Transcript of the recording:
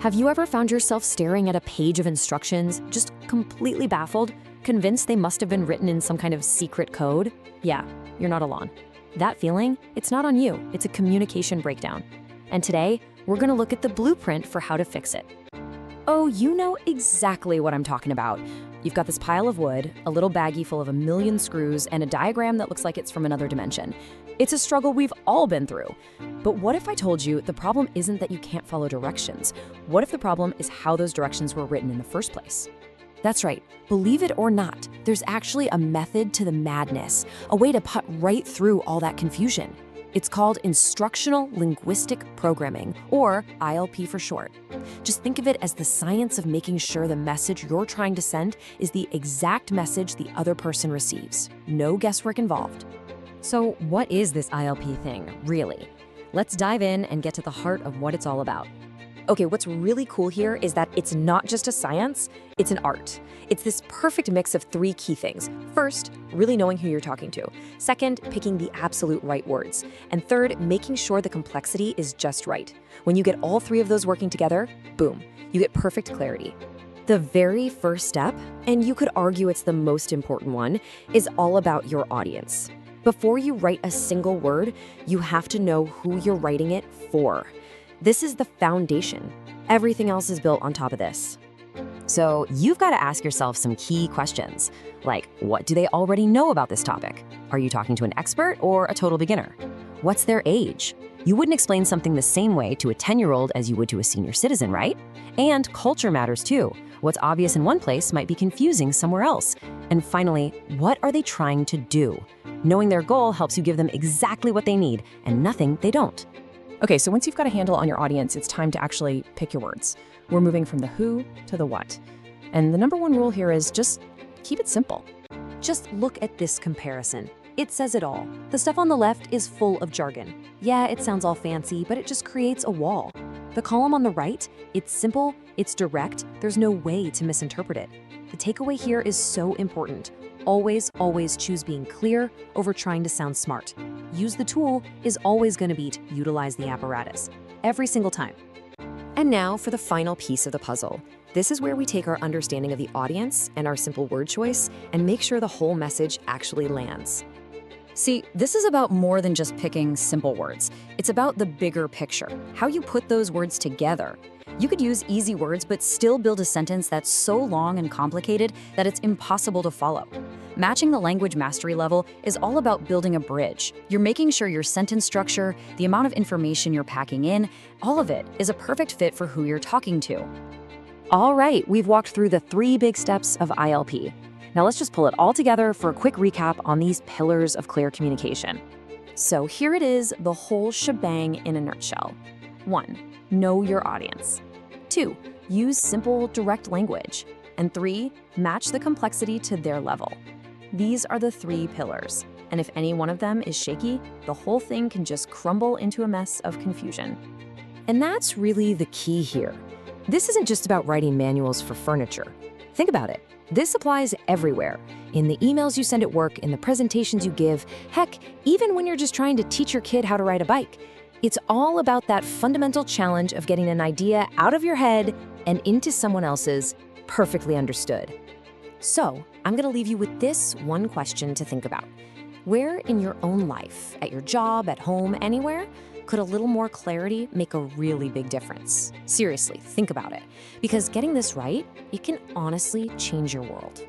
Have you ever found yourself staring at a page of instructions, just completely baffled, convinced they must have been written in some kind of secret code? Yeah, you're not alone. That feeling, it's not on you, it's a communication breakdown. And today, we're gonna look at the blueprint for how to fix it. Oh, you know exactly what I'm talking about. You've got this pile of wood, a little baggie full of a million screws, and a diagram that looks like it's from another dimension. It's a struggle we've all been through. But what if I told you the problem isn't that you can't follow directions? What if the problem is how those directions were written in the first place? That's right, believe it or not, there's actually a method to the madness, a way to put right through all that confusion. It's called Instructional Linguistic Programming, or ILP for short. Just think of it as the science of making sure the message you're trying to send is the exact message the other person receives. No guesswork involved. So what is this ILP thing, really? Let's dive in and get to the heart of what it's all about. Okay, what's really cool here is that it's not just a science, it's an art. It's this perfect mix of three key things. First, really knowing who you're talking to. Second, picking the absolute right words. And third, making sure the complexity is just right. When you get all three of those working together, boom, you get perfect clarity. The very first step, and you could argue it's the most important one, is all about your audience. Before you write a single word, you have to know who you're writing it for. This is the foundation. Everything else is built on top of this. So you've got to ask yourself some key questions, like what do they already know about this topic? Are you talking to an expert or a total beginner? What's their age? You wouldn't explain something the same way to a 10-year-old as you would to a senior citizen, right? And culture matters too. What's obvious in one place might be confusing somewhere else. And finally, what are they trying to do? Knowing their goal helps you give them exactly what they need and nothing they don't. Okay, so once you've got a handle on your audience, it's time to actually pick your words. We're moving from the who to the what. And the number one rule here is just keep it simple. Just look at this comparison. It says it all. The stuff on the left is full of jargon. Yeah, it sounds all fancy, but it just creates a wall. The column on the right, it's simple, it's direct, there's no way to misinterpret it. The takeaway here is so important. Always, always choose being clear over trying to sound smart. Use the tool is always going to beat utilize the apparatus. Every single time. And now for the final piece of the puzzle. This is where we take our understanding of the audience and our simple word choice and make sure the whole message actually lands. See, this is about more than just picking simple words. It's about the bigger picture, how you put those words together. You could use easy words but still build a sentence that's so long and complicated that it's impossible to follow. Matching the language mastery level is all about building a bridge. You're making sure your sentence structure, the amount of information you're packing in, all of it is a perfect fit for who you're talking to. All right, we've walked through the three big steps of ILP. Now let's just pull it all together for a quick recap on these pillars of clear communication. So here it is, the whole shebang in a nutshell. 1. Know your audience. 2. Use simple, direct language. And 3. Match the complexity to their level. These are the three pillars, and if any one of them is shaky, the whole thing can just crumble into a mess of confusion. And that's really the key here. This isn't just about writing manuals for furniture. Think about it. This applies everywhere. In the emails you send at work, in the presentations you give, heck, even when you're just trying to teach your kid how to ride a bike. It's all about that fundamental challenge of getting an idea out of your head and into someone else's, perfectly understood. So, I'm gonna leave you with this one question to think about. Where in your own life, at your job, at home, anywhere, could a little more clarity make a really big difference? Seriously, think about it. Because getting this right, it can honestly change your world.